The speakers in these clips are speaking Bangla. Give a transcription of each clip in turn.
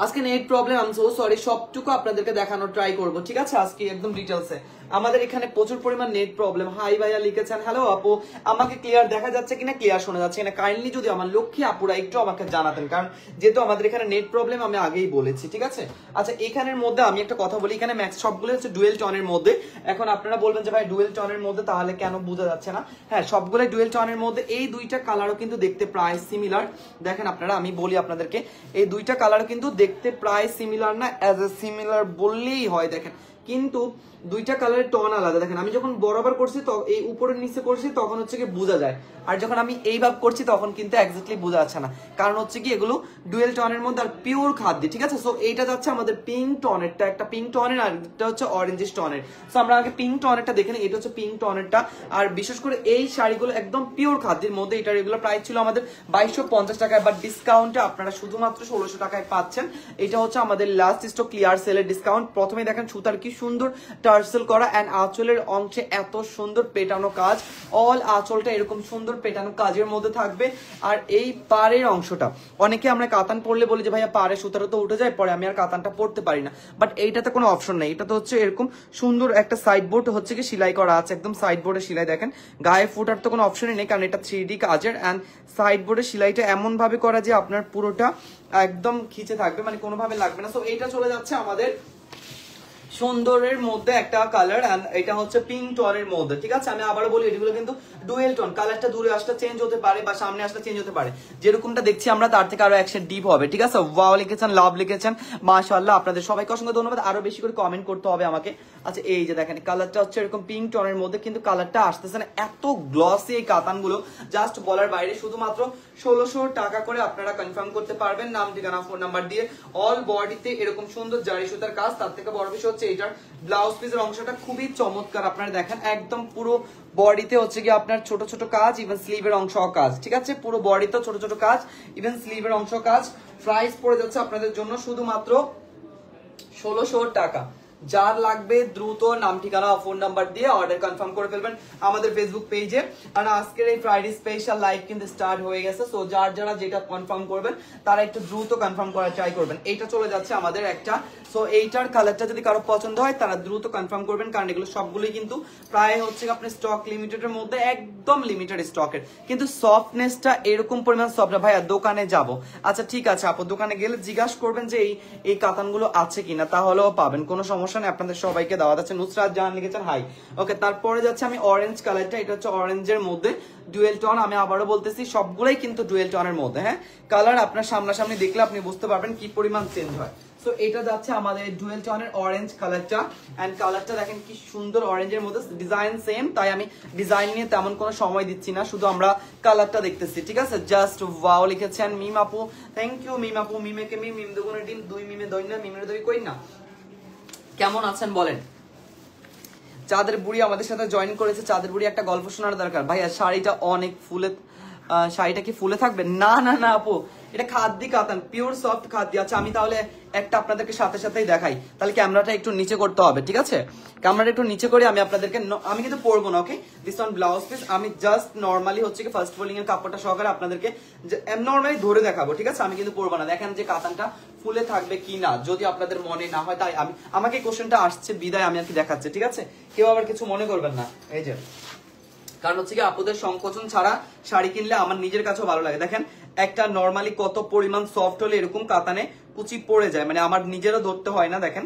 আজকে net problem, I am so sorry, সবটুকু আপনাদেরকে দেখানোর ট্রাই করব, ঠিক আছে? আজকে একদম ডিটেইলসে আমাদের এখানে প্রচুর পরিমাণ নেট প্রবলেম। হাই ভাইয়া লিখেছেন, হ্যালো আপু, আমাকে ক্লিয়ার দেখা যাচ্ছে কিনা, ক্লিয়ার শোনা যাচ্ছে কিনা, কাইন্ডলি যদি আমার লক্ষ্মী আপুরা একটু আমাকে জানাতেন, কারণ যেহেতু আমাদের এখানে নেট প্রবলেম আমি আগেই বলেছি, ঠিক আছে? আচ্ছা, এখানের মধ্যে আমি একটা কথা বলি, এখানে ম্যাক্স সবগুলো হচ্ছে ডুয়েল টনের মধ্যে। এখন আপনারা বলবেন যে ভাই ডুয়েল টনের মধ্যে তাহলে কেন বোঝা যাচ্ছে না? হ্যাঁ, সবগুলো ডুয়েল টনের মধ্যে। এই দুইটা কালারও কিন্তু দেখতে প্রায় সিমিলার। দেখেন আপনারা, আমি বলি আপনাদেরকে, এই দুইটা কালারও কিন্তু দেখতে প্রায় সিমিলার, না অ্যাজ এ সিমিলার বললেই হয়। দেখেন কিন্তু দুইটা কালারের টন আলাদা। দেখেন আমি যখন বরাবর করছি তো এই উপরের নিচে করছি তখন হচ্ছে কি বোঝা যায়, আর যখন আমি এইভাবে করছি তখন কিন্তু এক্স্যাক্টলি বোঝা যাচ্ছে না, কারণ হচ্ছে কি এগুলো ডুয়েল টনের মধ্যে আর পিওর খাদ্য, ঠিক আছে? সো এইটা যাচ্ছে আমাদের পিঙ্ক টনেরটা, একটা পিঙ্ক টনের, আর একটা হচ্ছে অরেঞ্জিশ টনের। সো আমরা আগে পিঙ্ক টনেরটা দেখে নিই, এটা হচ্ছে পিঙ্ক টনেরটা। আর বিশেষ করে এই শাড়িগুলো একদম পিওর খাদ্যের মধ্যে। এটা রেগুলার প্রাইস ছিল আমাদের 2250 টাকায়, বাট ডিসকাউন্টে আপনারা শুধুমাত্র 1600 টাকায় পাচ্ছেন। এটা হচ্ছে আমাদের লাস্ট স্টক ক্লিয়ার সেলের ডিসকাউন্ট। প্রথমে দেখেন সুতার কি সুন্দর টার্সেল করা, এন্ড আঁচলের অংশে এত সুন্দর পেটানো কাজ, অল আঁচলটা এরকম সুন্দর পেটানো কাজের মধ্যে থাকবে। আর এই পাড়ের অংশটা, অনেকে আমরা কাতান পরলে বলি যে ভাইয়া পাড়ে সুতাটা তো উঠে যায়, পরে আমি আর কাতানটা পরতে পারি না, বাট এইটাতে কোনো অপশন নেই। এটা তো হচ্ছে এরকম সুন্দর একটা সাইড বোর্ড হচ্ছে কি সেলাই করা আছে, একদম সাইড বোর্ডে সেলাই। দেখেন গায়ে ফুটার তো কোনো অপশনই নেই, কারণ এটা 3D কাজের, এন্ড সাইড বোর্ডে সেলাইটা এমন ভাবে করা যে আপনার পুরোটা একদম খিচে থাকবে, মানে কোনোভাবে লাগবে না। সো এইটা চলে যাচ্ছে আমাদের সুন্দরের মধ্যে একটা কালার, এন্ড এটা হচ্ছে পিঙ্ক টোনের মধ্যে, ঠিক আছে? আমি আবারও বলি, এগুলো কিন্তু ডুয়েল টোন। কালারটা দূরে আসলে চেঞ্জ হতে পারে বা সামনে আসলে চেঞ্জ হতে পারে, যেরকমটা দেখছি আমরা তার থেকে আরো 1 ডিপ হবে, ঠিক আছে? ওয়াও লিখেছেন, লাভ লিখেছেন, মাশাআল্লাহ, আপনাদের সবাইকে অসংখ্য ধন্যবাদ। আরো বেশি করে কমেন্ট করতে হবে আমাকে। আচ্ছা, এই যে দেখেন কালারটা হচ্ছে এরকম পিঙ্ক টোনের মধ্যে, কিন্তু কালারটা আসতেছে না, এত গ্লসি এই কাতানগুলো, জাস্ট বলার বাইরে। শুধুমাত্র 1600 টাকা করে আপনারা কনফার্ম করতে পারবেন, নাম ঠিকানা ফোন নাম্বার দিয়ে। অল বডিতে এরকম সুন্দর জারি সুতার কাজ, তার থেকে বড় বিষয় হচ্ছে এটার ব্লাউজ পিসের অংশটা খুবই চমৎকার। আপনারা দেখেন একদম পুরো বডিতে হচ্ছে কি আপনার ছোট ছোট কাজ, ইভেন স্লিভের অংশ কাজ, ঠিক আছে? পুরো বডিতে ছোট ছোট কাজ, ইভেন স্লিভের অংশ কাজ। প্রাইস পড়ে যাচ্ছে আপনাদের জন্য শুধুমাত্র 1600 টাকা। যার লাগবে দ্রুত নাম ঠিকানা ফোন নাম্বার দিয়ে অর্ডার কনফার্ম করে ফেলবেন আমাদের ফেসবুক পেজে। আর আজকের এই ফ্রাইডে স্পেশাল লাইভ কিন্তু স্টার্ট হয়ে গেছে, সো যারা যেটা কনফার্ম করবেন তারা একটু দ্রুত কনফার্ম করার ট্রাই করবেন। এইটা চলে যাচ্ছে আমাদের একটা, সো এইটার কালারটা যদি কারো পছন্দ হয় তারা দ্রুত কনফার্ম করবেন, কারণ এগুলো সবগুলোই কিন্তু প্রায় হচ্ছে আপনার স্টক লিমিটেডের মধ্যে, একদম লিমিটেড স্টকের, কিন্তু সফটনেসটা এরকম পরিমাণ সফট। ভাইয়া দোকানে যাব, আচ্ছা ঠিক আছে আপু, দোকানে গেলে জিজ্ঞাসা করবেন যে এই কাতানগুলো আছে কিনা, তাহলেও পাবেন, কোনো সমস্যা নেই। আপনাদের সবাইকে দাওয়াত আছে। নুসরাত জাহান লিখেছেন হাই, ওকে। তারপরে যাচ্ছে আমি অরেঞ্জ কালারটা, এটা হচ্ছে অরেঞ্জের মধ্যে ডুয়েল টোন। আমি আবারও বলতেছি সবগুলোই কিন্তু ডুয়েল টোনের মধ্যে, হ্যাঁ। কালার আপনার সামনাসামনি দেখলে আপনি বুঝতে পারবেন কি পরিমাণ চেঞ্জ হয়। সো এটা যাচ্ছে আমাদের ডুয়েল টোনের অরেঞ্জ কালারটা, এন্ড কালারটা দেখেন কি সুন্দর অরেঞ্জের মধ্যে, ডিজাইন সেম, তাই আমি ডিজাইন নিয়ে তেমন কোনো সময় দিচ্ছি না, শুধু আমরা কালারটা দেখতেছি, ঠিক আছে? জাস্ট ওয়াও লিখেছেন মিম আপু, থ্যাংক ইউ মিম আপু। মিমেকে মিম দুগুণের ডিম, দুই মিমে দই না, মিমের দই কই না। কেমন আছেন বলেন? চাঁদের বুড়ি আমাদের সাথে জয়েন করেছে। চাঁদের বুড়ি একটা গল্প শোনার দরকার। ভাইয়া শাড়িটা অনেক ফুলে, শাড়িটা কি ফুলে থাকবে? না না না আপু, এটা খাদ্যি কাতান, পিওর সফট খাদ্যি। আচ্ছা আমি তাহলে একটা আপনাদেরকে সাথে সাথেই দেখাই, তাহলে ক্যামেরাটা একটু নিচে করতে হবে, ঠিক আছে? ক্যামেরাটা একটু নিচে করে আমি আপনাদেরকে, আমি কিন্তু পরবো না, ওকে? দিস অন ব্লাউজ পিস, আমি জাস্ট নর্মালি হচ্ছে কি ফার্স্ট ফোল্ডিং এর কাপড়টা সহকারে আপনাদেরকে নর্মালি ধরে দেখাবো, ঠিক আছে? আমি কিন্তু পরবো না। দেখেন যে কাতানটা ফুলে থাকবে কি না, যদি আপনাদের মনে না হয়, তাই আমাকে কোশ্চেনটা আসছে বিদায় আমি আর কি দেখাচ্ছি, ঠিক আছে? কেউ আবার কিছু মনে করবেন না। এই যে কারণ হচ্ছে কি আপুদের সংকোচন ছাড়া শাড়ি কিনলে আমার নিজের কাছেও ভালো লাগে। দেখেন একটা নর্মালি কত পরিমাণ সফট হলে এরকম কাতানে কুচি পড়ে যায়, মানে আমার নিজেরও ধরতে হয় না। দেখেন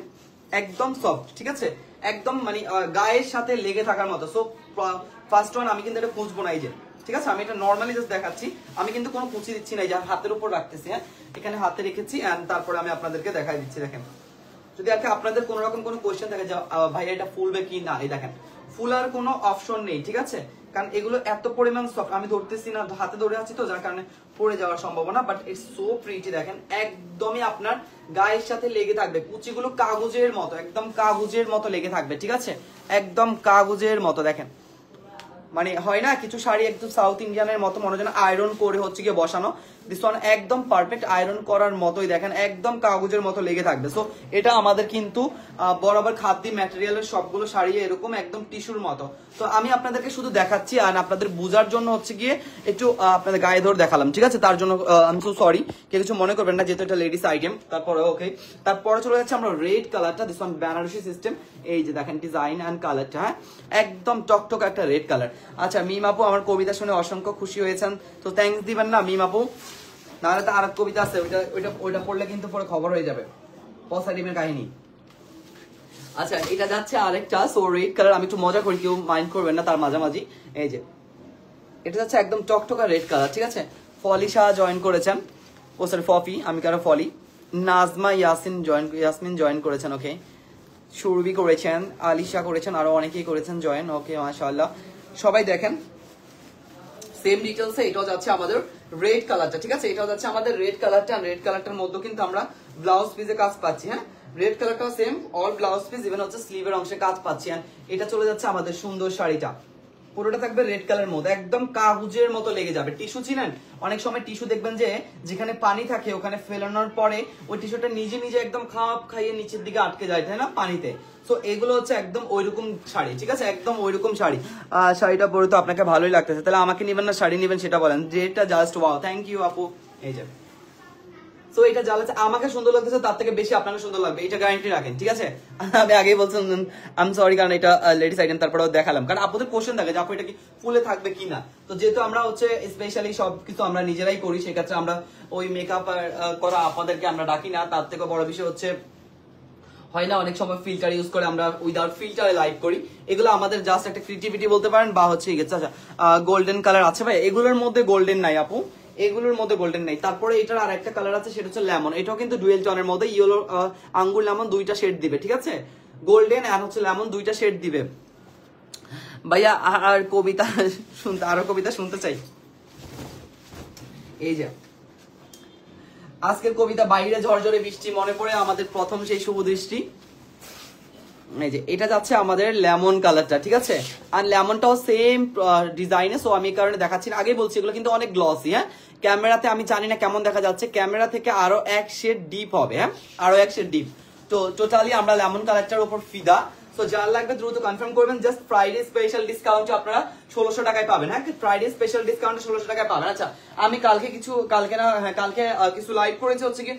একদম সফট, ঠিক আছে? একদম মানে গায়ের সাথে লেগে থাকার মতো। সো ফার্স্ট ওয়ান আমি কিন্তু এটা কুচবো না, এই যে, ঠিক আছে? আমি এটা নর্মালি জাস্ট দেখাচ্ছি, আমি কিন্তু কোনো কুচি দিচ্ছি না, এই যে হাতের উপর রাখতেছি, হ্যাঁ, এখানে হাতে রেখেছি, এন্ড তারপরে আমি আপনাদেরকে দেখাই দিচ্ছি। দেখেন যদি আর আপনাদের কোনো রকম কোনো কোয়েশ্চেন থাকে যে ভাই এটা ফুলবে কি না, এই দেখেন ফুলার কোনো অপশন নেই, ঠিক আছে? কারণ এগুলো এত পরিমাণ সফট, আমি ধরতেছি না, হাতে ধরে আছি তো, যার কারণে পড়ে যাওয়ার সম্ভাবনা, বাট ইটস সো প্রিটি। দেখেন একদমই আপনার গায়ের সাথে লেগে থাকবে, কুচিগুলো কাগজের মতো, একদম কাগজের মতো লেগে থাকবে, ঠিক আছে? একদম কাগজের মতো। দেখেন মানে হয় না কিছু শাড়ি একদম সাউথ ইন্ডিয়ানের মতো মনে হয় আয়রন করে হচ্ছে গিয়ে বসানো, দিস ওয়ান একদম পারফেক্ট আয়রন করার মতোই, দেখেন একদম কাগজের মতো লেগে থাকবে। সো এটা আমাদের কিন্তু বরাবর খাদ্যি ম্যাটেরিয়ালের সবগুলো শাড়ি এরকম একদম টিস্যুর মতো। তো আমি আপনাদেরকে শুধু দেখাচ্ছি আর আপনাদের বোঝার জন্য হচ্ছে গিয়ে একটু আপনাদের গায়ে ধরে দেখালাম, ঠিক আছে? তার জন্য আমি সো সরি, কেউ কিছু মনে করবেন না, যেহেতু এটা লেডিস আইটেম। তারপরে ওকে, তারপরে চলে যাচ্ছে আমরা রেড কালারটা, দিস ওয়ান বেনারসি সিস্টেম, এই যে দেখেন ডিজাইন অ্যান্ড কালারটা, হ্যাঁ একদম টকটক একটা রেড কালার। আচ্ছা মিম আপু আমার কবিতা শুনে অসংখ্য খুশি হয়েছেন, তো থ্যাঙ্কস দিবেন না মিম আপু? নাহলে তো আর কবিতা আছে, ওইটা পড়লে কিন্তু পরে খবর হয়ে যাবে পসা ডিমের কাহিনী। আচ্ছা এটা যাচ্ছে আরেকটা, সো রেড কালার, আমি একটু মজা করি, কেউ মাইন্ড করবেন না তার মাঝামাঝি। এই যে এটা যাচ্ছে একদম টকটকা রেড কালার, ঠিক আছে? ফলিশা জয়েন করেছেন, ও সরি ফফি, আমি কারো ফলি। নাজমা ইয়াসমিন জয়েন করেছেন, ওকে। সুরভি করেছেন, আলিশা করেছেন, আরো অনেকেই করেছেন জয়েন, ওকে মাশাআল্লাহ। সবাই দেখেন সেম ডিটেলসে এটাও যাচ্ছে আমাদের রেড কালারটা, ঠিক আছে? এটাও যাচ্ছে আমাদের রেড কালারটা, রেড কালারটার মধ্যে কিন্তু আমরা ব্লাউজ পিসে কাজ পাচ্ছি, হ্যাঁ রেড কালারটাও same all blouse piece, even হচ্ছে স্লিভের অংশে কাজ পাচ্ছি। এটা চলে যাচ্ছে আমাদের সুন্দর শাড়িটা, পুরোটা থাকবে রেড কালার মধ্যে, একদম কাগজের মতো লেগে যাবে। টিস্যু ছিলেন, অনেক সময় টিস্যু দেখবেন যে যেখানে পানি থাকে ওখানে ফেলানোর পরে ওই টিস্যুটা নিজে নিজে একদম খাপ খাইয়ে নিচের দিকে আটকে যায়, তাই না, পানিতে। তো এগুলো হচ্ছে একদম ওইরকম শাড়ি, ঠিক আছে? একদম ওইরকম শাড়ি। শাড়িটা পরে তো আপনাকে ভালোই লাগতেছে, তাহলে আমাকে নিবেন না শাড়ি নিবেন সেটা বলেন, যেটা জাস্ট ওয়াও, থ্যাংক ইউ আপু। এই যে তো এটা জ্বালাচ্ছে, আমাকে সুন্দর লাগতেছে তার থেকে বেশি আপনাকে সুন্দর লাগবে, এটা গ্যারান্টি রাখেন, ঠিক আছে? আমি আগেই বলছেন আই এম সরি, কারণ এটা লেডিস আইটেম, তারপরেও দেখালাম কারণ আপনাদের কোশ্চেন থাকে যে আপু এটা কি ফুলে থাকবে কিনা। তো যেহেতু আমরা হচ্ছে স্পেশালি সবকিছু আমরা নিজেরাই করি, সেক্ষেত্রে আমরা ওই মেকআপ করা আপনাদেরকে আমরা ডাকি না। তার থেকে বড় বিষয় হচ্ছে হয় না অনেক সময় ফিল্টার ইউজ করে, আমরা উইদাউট ফিল্টারে লাইভ করি, এগুলো আমাদের জাস্ট একটা ক্রিয়েটিভিটি বলতে পারেন, বা হচ্ছে আচ্ছা গোল্ডেন কালার আছে ভাই, এগুলোর মধ্যে গোল্ডেন নাই আপু, এগুলোর মধ্যে গোল্ডেন নেই। তারপরে এটার আর একটা কালার আছে, সেটা হচ্ছে লেমন, এটাও কিন্তু ডুয়েল টোনের মধ্যে, ইয়েলো আঙ্গুর লেমন দুইটা শেড দিবে, ঠিক আছে? গোল্ডেন আর হচ্ছে লেমন দুইটা শেড দিবে। ভাইয়া আর কবিতা শুনতে, আরো কবিতা শুনতে চাই। এই যে আজকের কবিতা, বাইরে ঝরঝরে বৃষ্টি, মনে পড়ে আমাদের প্রথম সেই শুভ দৃষ্টি। এই যে এটা যাচ্ছে আমাদের লেমন কালারটা, ঠিক আছে? আর লেমনটাও সেম ডিজাইনে, সো আমি এই কারণে দেখাচ্ছি না, আগে বলছি এগুলো কিন্তু অনেক গ্লসি, হ্যাঁ ক্যামেরাতে আমি জানি না কেমন দেখা যাচ্ছে, ক্যামেরা থেকে আরো এক শেড ডিপ হবে, হ্যাঁ আরো এক শেড ডিপ। তো টোটালি আমরা লেমন কালারটার উপর ফিদা। তো যার লাগবে দ্রুত কনফার্ম করবেন, জাস্ট ফ্রাইডে স্পেশাল ডিসকাউন্টে আপনারা 1600 টাকায় পাবেন, হ্যাঁ ফ্রাইডে স্পেশাল ডিসকাউন্টে 1600 টাকায় পাবেন। আচ্ছা আমি কালকে কিছু লাইভ করেছি হচ্ছে কি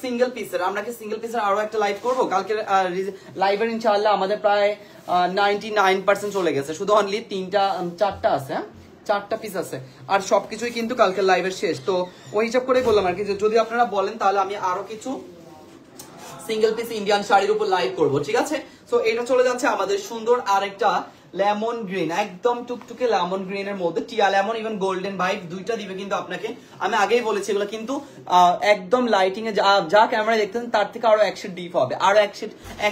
সিঙ্গেল পিসের, আমরা কি সিঙ্গেল পিসের আরো একটা লাইভ করবো কালকে লাইভের, ইনশাআল্লাহ আমাদের প্রায় 99% চলে গেছে, শুধু অনলি 4টা আছে, হ্যাঁ 4টা পিস আছে, আর সবকিছুই কিন্তু কালকে লাইভের শেষ। তো ওই হিসাব করে বললাম আর কি, যদি আপনারা বলেন তাহলে আমি আরো কিছু সিঙ্গেল পিস ইন্ডিয়ান শাড়ির উপর লাইভ করব, ঠিক আছে? সো এটা চলে যাচ্ছে আমাদের সুন্দর আরেকটা লেমন গ্রিন, একদম টুকটুকে লেমন গ্রিনের মধ্যে টিয়া লেমন, ইভেন গোল্ডেন ভাইব দুইটা দিবে কিন্তু আপনাকে। আমি আগেই বলেছি এগুলো কিন্তু একদম লাইটিং এ যা ক্যামেরায় দেখতেছেন তার থেকে আরো এক শেড ডিপ হবে, আরো এক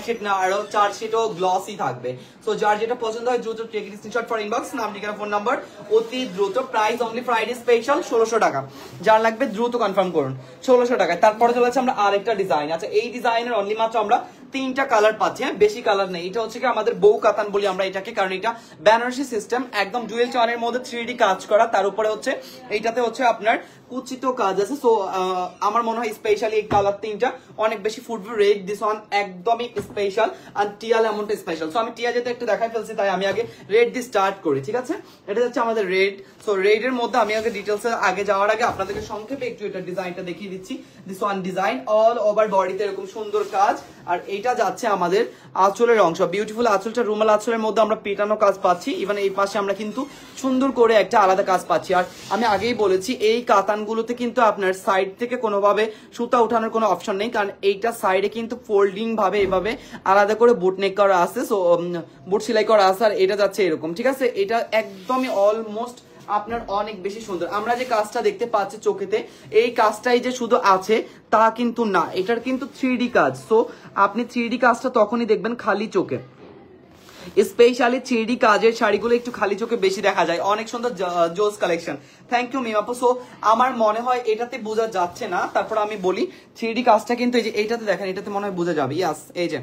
শেড না আরো 4 শেডও গ্লসি থাকবে। সো যার যেটা পছন্দ হয় দ্রুত টেক স্ক্রিনশট ফর ইনবক্স, নাম ঠিকানা ফোন নাম্বার অতি দ্রুত। প্রাইস অনলি ফ্রাইডে স্পেশাল 1600 টাকা, যার লাগবে দ্রুত কনফার্ম করুন 1600 টাকায়। তারপরে চলে যাচ্ছে আমরা আরেকটা ডিজাইন, আচ্ছা এই ডিজাইনের অনলি মাত্র আমরা 3টা কালার পাচ্ছি, হ্যাঁ বেশি কালার নেই। এটা হচ্ছে কি আমাদের বউ কাতান বলি আমরা এটাকে, কারণ এটা বেনারসি সিস্টেম, একদম ডুয়েল টোনের মধ্যে 3D কাজ করা, তার উপরে হচ্ছে এইটাতে হচ্ছে আপনার কুচিত কাজ আছে। সো আমার মনে হয় স্পেশালি এই কালার 3টা অনেক বেশি ফুটবে। রেড দিস ওয়ান একদমই স্পেশাল, আর টিয়া লেমনটা স্পেশাল। সো আমি টিয়া যেতে একটু দেখাই ফেলছি, তাই আমি আগে রেড দিয়ে স্টার্ট করি, ঠিক আছে? এটা হচ্ছে আমাদের রেড। সো রেড এর মধ্যে আমি আগে ডিটেলস আগে যাওয়ার আগে আপনাদেরকে সংক্ষেপে একটু এটা ডিজাইনটা দেখিয়ে দিচ্ছি। This one design all over বডিতে এরকম সুন্দর কাজ, আর এটা যাচ্ছে আমাদের আঁচলের অংশ, বিউটিফুল আঁচলটা রুমাল আঁচলের মধ্যে আমরা পেটানো কাজ পাচ্ছি, ইভেন এই পাশে আমরা কিন্তু সুন্দর করে একটা আলাদা কাজ পাচ্ছি। আর আমি আগেই বলেছি এই কাতানগুলোতে কিন্তু আপনার সাইড থেকে কোনোভাবে সুতা উঠানোর কোনো অপশন নেই, কারণ এইটা সাইডে কিন্তু ফোল্ডিং ভাবে এভাবে আলাদা করে বুট নেক করা আছে, সো বুট সেলাই করা আছে, আর এটা যাচ্ছে এরকম, ঠিক আছে? এটা একদমই অলমোস্ট আপনার অনেক বেশি সুন্দর। আমরা যে কাজটা দেখতে পাচ্ছি চোখেতে, এই কাজটাই যে শুধু আছে তা কিন্তু না, এটার কিন্তু 3D কাজ। সো আপনি 3D কাজটা তখনই দেখবেন খালি চোখে, স্পেশালি 3D কাজের শাড়িগুলো একটু খালি চোখে বেশি দেখা যায়। অনেক সুন্দর জোস কালেকশন, থ্যাংক ইউ মিমাপু। সো আমার মনে হয় এটাতে বোঝা যাচ্ছে না, তারপর আমি বলি 3D কাজটা কিন্তু এই যে এইটাতে দেখেন, এটাতে মনে হয় বোঝা যাবে। ইয়াস, এই যে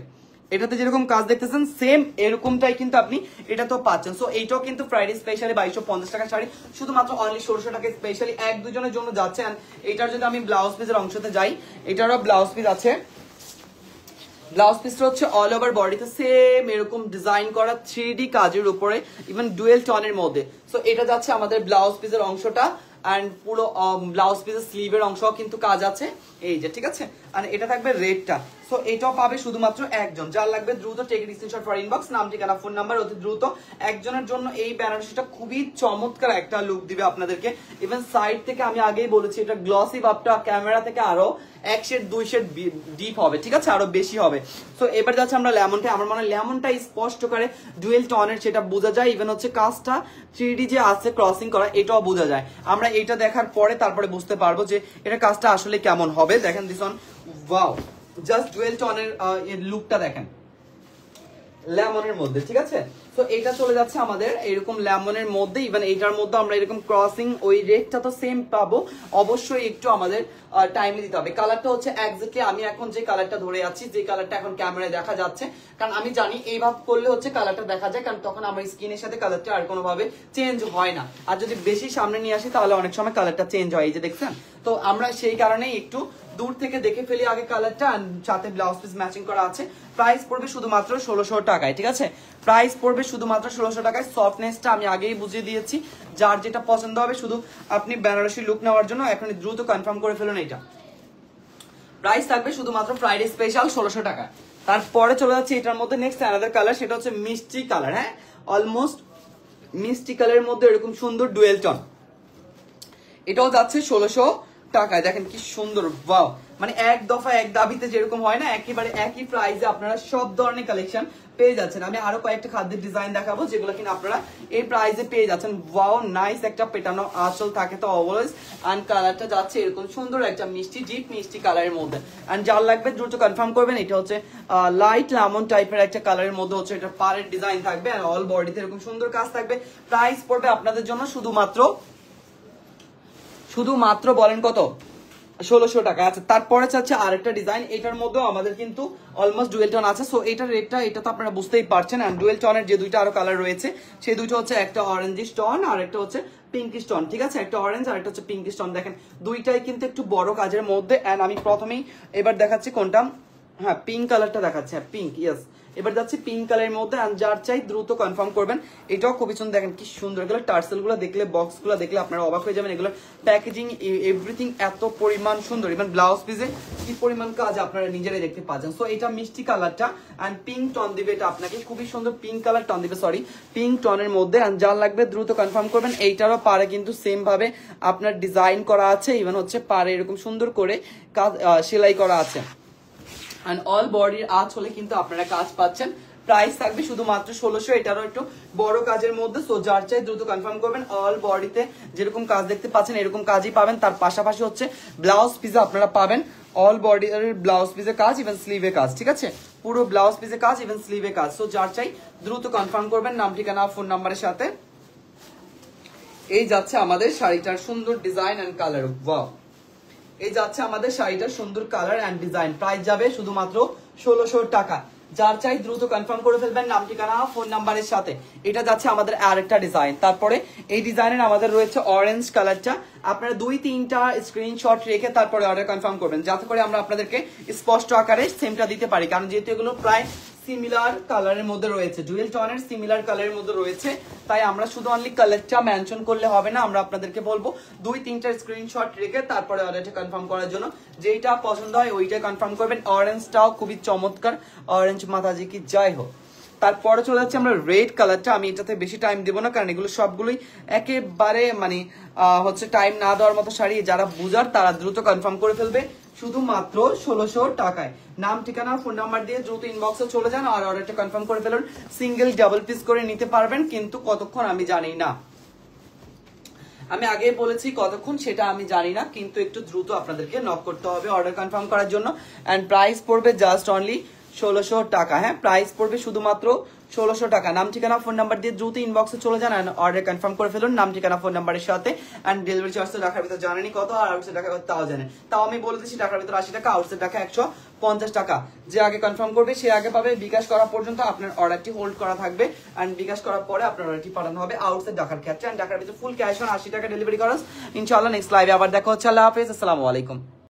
এটাতে যেরকম কাজ দেখতেছেন সেম এরকমটাই কিন্তু আপনি এটা তো পাচ্ছেন। সো এইটাও কিন্তু ফ্রাইডে স্পেশালি 2250 টাকা শাড়ি, শুধুমাত্র অনলি 1600 টাকা স্পেশালি এক দুজনের জন্য যাচ্ছে। এটার যদি আমি ব্লাউজ পিসের অংশতে যাই, এটারও ব্লাউজ পিস আছে। ব্লাউজ পিসটা হচ্ছে অল ওভার বডিতে সেম এরকম ডিজাইন করা 3D কাজের উপরে, ইভেন ডুয়েল টনের মধ্যে। সো এটা যাচ্ছে আমাদের ব্লাউজ পিসের অংশটা, এন্ড পুরো ব্লাউজ পিসের স্লিভের অংশও কিন্তু কাজ আছে এই যে, ঠিক আছে। আর এটা থাকবে রেডটা। সো এটাও পাবে শুধুমাত্র একজন। যার লাগবে দ্রুত take it screenshot for inbox, নাম ঠিকানা ফোন নাম্বার অতি দ্রুত। একজনের জন্য এই বেনারসিটা খুবই চমৎকার একটা লুক দিবে আপনাদেরকে। ইভেন সাইড থেকে আমি আগেই বলেছি এটা গ্লসি ভাবটা ক্যামেরা থেকে আরো 1 শেড 2 শেড ডিপ হবে, ঠিক আছে, আরো বেশি হবে। সো এবার যাচ্ছে আমরা লেমনটা। আমার মনে হয় লেমনটা স্পষ্ট করে ডুয়েল টনের সেটা বোঝা যায়। ইভেন হচ্ছে কাজটা 3D যে আছে ক্রসিং করা এটাও বোঝা যায়। আমরা এটা দেখার পরে তারপরে বুঝতে পারবো যে এটা কাজটা আসলে কেমন হবে। দেখেন this on, wow, just dual টনের লুকটা দেখেন লেমনের মধ্যে, ঠিক আছে। তো এটা চলে যাচ্ছে আমাদের এরকম লেমনের মধ্যে। ইভেন এইটার মধ্যে আমরা এরকম ক্রসিং ওই রেটটা তো সেম পাবো, অবশ্যই একটু আমাদের টাইম দিতে হবে। কালারটা হচ্ছে এক্স্যাক্টলি আমি এখন যে কালারটা ধরে আছি, যে কালারটা এখন ক্যামেরায় দেখা যাচ্ছে, কারণ আমি জানি এইভাবে করলে হচ্ছে কালারটা দেখা যায়, কারণ তখন আমার স্কিনের সাথে কালারটা আর কোনো ভাবে চেঞ্জ হয় না। আর যদি বেশি সামনে নিয়ে আসি তাহলে অনেক সময় কালারটা চেঞ্জ হয়, এই যে দেখছেন। তো আমরা সেই কারণেই একটু দূর থেকে দেখে ফেলি আগে কালারটা, সাথে ব্লাউজ পিস ম্যাচিং করা আছে। প্রাইস পড়বে শুধুমাত্র 1600 টাকায়, ঠিক আছে। প্রাইস পড়বে শুধুমাত্র 1600 টাকায়। সফটনেসটা আমি আগেই বুঝিয়ে দিয়েছি, যার যেটা পছন্দ হবে শুধু আপনি বেনারসি লুক নেওয়ার জন্য এখন দ্রুত কনফার্ম করে ফেলুন। এইটা প্রাইস থাকবে শুধুমাত্র ফ্রাইডে স্পেশাল 1600 টাকা। তারপরে চলে যাচ্ছে এটার মধ্যে নেক্সট অ্যানাদার কালার, সেটা হচ্ছে মিষ্টি কালার। হ্যাঁ, অলমোস্ট মিষ্টি কালারের মধ্যে এরকম সুন্দর ডুয়েল টোন, এটাও যাচ্ছে 1600 টাকায়। দেখেন কি সুন্দর, ওয়াও, মানে এক দফা এক দাবিতে যেরকম হয় না, একেবারে একই প্রাইসে আপনারা সব ধরনের কালেকশন পেয়ে যাচ্ছেন। আমি আরো কয়েকটা খাদ্যের ডিজাইন দেখাবো যেগুলো কিনা আপনারা এই প্রাইসে পেয়ে যাচ্ছেন। ওয়াও, নাইস একটা পেটানো আঁচল থাকে তো অলওয়েজ। এন্ড কালারটা যাচ্ছে এরকম সুন্দর একটা মিষ্টি ডিপ মিষ্টি কালারের মধ্যে। এন্ড যার লাগবে দ্রুত কনফার্ম করবেন। এটা হচ্ছে লাইট লেমন টাইপের একটা কালারের মধ্যে হচ্ছে এটা পাড়ের ডিজাইন থাকবে, এন্ড অল বডিতে এরকম সুন্দর কাজ থাকবে। প্রাইস পড়বে আপনাদের জন্য শুধুমাত্র বলেন কত, 1600 টাকা। আচ্ছা, তারপরে চাচ্ছে আরেকটা ডিজাইন, এটার মধ্যেও আমাদের কিন্তু অলমোস্ট ডুয়েল টোন আছে। সো এটার রেটটা এটা তো আপনারা বুঝতেই পারছেন। এন্ড ডুয়েল টোনের যে দুইটা আরো কালার রয়েছে সেই দুইটা হচ্ছে একটা অরেঞ্জিশ টোন আর একটা হচ্ছে পিঙ্কিশ টোন, ঠিক আছে। একটা অরেঞ্জ আর একটা হচ্ছে পিঙ্কিশ টোন। দেখেন দুইটাই কিন্তু একটু বড় কাজের মধ্যে। এন্ড আমি প্রথমেই এবার দেখাচ্ছি কোনটা, হ্যাঁ পিঙ্ক কালারটা দেখাচ্ছে, হ্যাঁ পিঙ্ক, ইয়েস। এবার যাচ্ছে পিঙ্ক কালারের মধ্যে, যার চাই দ্রুত কনফার্ম করবেন। এটাও খুবই সুন্দর, দেখেন কি সুন্দর। এগুলো টার্সেল গুলো দেখলে, বক্স গুলো দেখলে আপনারা অবাক হয়ে যাবেন। এগুলো প্যাকেজিং এভরিথিং এত পরিমাণ সুন্দর, ইভেন ব্লাউজ পিসে কি পরিমাণ কাজ আপনারা নিজেরাই দেখতে পাচ্ছেন। সো এটা মিষ্টি কালারটা এন্ড পিঙ্ক টন দিবে, এটা আপনাকে খুবই সুন্দর পিঙ্ক কালার টন দিবে, সরি পিঙ্ক টনের মধ্যে। এন্ড যার লাগবে দ্রুত কনফার্ম করবেন। এইটারও পারে কিন্তু সেম ভাবে আপনার ডিজাইন করা আছে, ইভেন হচ্ছে পারে এরকম সুন্দর করে কাজ সেলাই করা আছে। এন্ড অল বডির আঁচ হলে কিন্তু আপনারা কাজ পাচ্ছেন। প্রাইস থাকবে শুধুমাত্র 1600, এটারও একটু বড় কাজের মধ্যে। সো যার চাই দ্রুত কনফার্ম করবেন। অল বডিতে যেরকম কাজ দেখতে পাচ্ছেন এরকম কাজই পাবেন। তার পাশাপাশি হচ্ছে ব্লাউজ পিসে আপনারা পাবেন অল বডির ব্লাউজ পিসে কাজ, ইভেন স্লিভে কাজ, ঠিক আছে। পুরো ব্লাউজ পিসে কাজ, ইভেন স্লিভে কাজ। সো যার চাই দ্রুত কনফার্ম করবেন নাম ঠিকানা ফোন নাম্বারের সাথে। এই যাচ্ছে আমাদের শাড়িটার সুন্দর ডিজাইন এন্ড কালার, ওয়াও, এই যাচ্ছে আমাদের শাড়িটার সুন্দর কালার এন্ড ডিজাইন। প্রাইস যাবে শুধুমাত্র 1600 টাকা। যার চাই দ্রুত কনফার্ম করে ফেলবেন নাম ঠিকানা ফোন নাম্বারের সাথে। এটা যাচ্ছে আমাদের আরেকটা ডিজাইন। তারপরে এই ডিজাইনের আমাদের রয়েছে অরেঞ্জ কালারটা। আপনারা 2-3টা স্ক্রিনশট রেখে তারপরে অর্ডার কনফার্ম করবেন, যাতে করে আমরা আপনাদেরকে স্পষ্ট আকারে সেমটা দিতে পারি। কারণ যেহেতু এগুলো প্রায় সিমিলার কালারের মধ্যে রয়েছে, ডুয়েল টোনের সিমিলার কালারের মধ্যে রয়েছে, তাই আমরা শুধু অনলি কালারটা মেনশন করলে হবে না। আমরা আপনাদেরকে বলবো 2-3টা স্ক্রিনশট রেখে তারপরে অর্ডারটা কনফার্ম করার জন্য। যেইটা পছন্দ হয় ওইটা কনফার্ম করবেন। অরেঞ্জটাও খুবই চমৎকার, অরেঞ্জ মাথাজি কি যাই হোক। তারপরে চলে যাচ্ছে আমরা রেড কালারটা। আমি এটাতে বেশি টাইম দেবো না, কারণ এগুলো সবগুলোই একেবারে মানে হচ্ছে টাইম না দেওয়ার মতো শাড়ি। যারা বুঝার তারা দ্রুত কনফার্ম করে ফেলবে শুধুমাত্র 1600 টাকায়। নাম ঠিকানা ফোন নাম্বার দিয়ে দ্রুত ইনবক্সে চলে যান আর অর্ডারটা কনফার্ম করে ফেলুন। সিঙ্গেল ডাবল পিস করে নিতে পারবেন, কিন্তু কতক্ষণ আমি জানি না। আমি আগে বলেছি কতক্ষণ সেটা আমি জানি না, কিন্তু একটু দ্রুত আপনাদেরকে নক করতে হবে অর্ডার কনফার্ম করার জন্য। এন্ড প্রাইস পড়বে জাস্ট অনলি 1600 টাকা। হ্যাঁ, প্রাইস পড়বে শুধুমাত্র 1600 টাকা। নাম ঠিকানা ফোন নাম্বার দিয়ে দ্রুত ইনবক্সে চলে যান এন্ড অর্ডার কনফার্ম করে ফেলুন নাম ঠিকানা ফোন নাম্বারের সাথে। এন্ড ডেলিভারি চার্জ তো ঢাকার ভিতর জানেনই কত, আর আউটসাইড ঢাকা তাও জানেন। তাও আমি বলে দিচ্ছি ঢাকার ভিতর 80 টাকা, আউটসাইড ঢাকা 150 টাকা। যে আগে কনফার্ম করবে সে আগে পাবে। বিকাশ করা পর্যন্ত আপনার অর্ডারটি হোল্ড করা থাকবে এন্ড বিকাশ করার পরে আপনার অর্ডারটি পাঠানো হবে আউটসাইড ঢাকার ক্ষেত্রে। এন্ড ঢাকার ভিতরে ফুল ক্যাশ অন 80 টাকা ডেলিভারি খরচ। ইনশাআল্লাহ নেক্সট লাইভে আবার দেখা হচ্ছে। আল্লাহ হাফেজ, আসসালামু আলাইকুম।